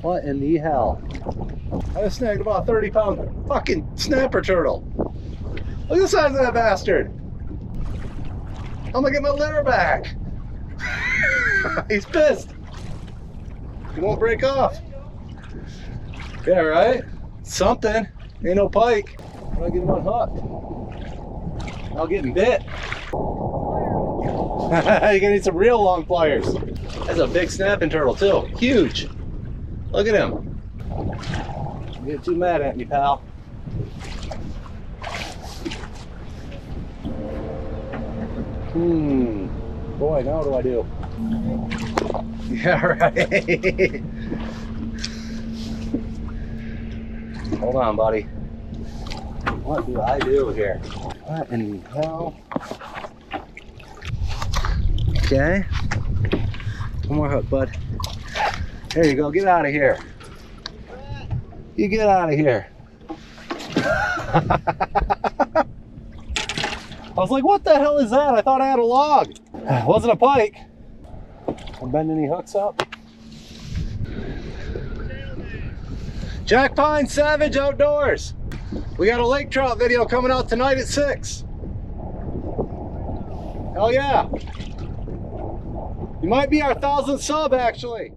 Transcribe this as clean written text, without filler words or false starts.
What in the hell? I just snagged about a 30-pound fucking snapper turtle. Look at the size of that bastard. I'm gonna get my lure back. He's pissed. He won't break off. Yeah, right? Something. Ain't no pike. I'll get him unhooked. I'll get him bit. You're gonna need some real long pliers. That's a big snapping turtle too. Huge. Look at him. Don't get too mad at me, pal. Boy, now what do I do? Yeah, right. Hold on, buddy. What do I do here? What in the hell? Okay. One more hook, bud. There you go. Get out of here. You get out of here. I was like, what the hell is that? I thought I had a log. It wasn't a pike. I'm bending any hooks up. Jackpine Savage Outdoors. We got a lake trout video coming out tonight at 6. Hell yeah. You might be our 1,000th sub, actually.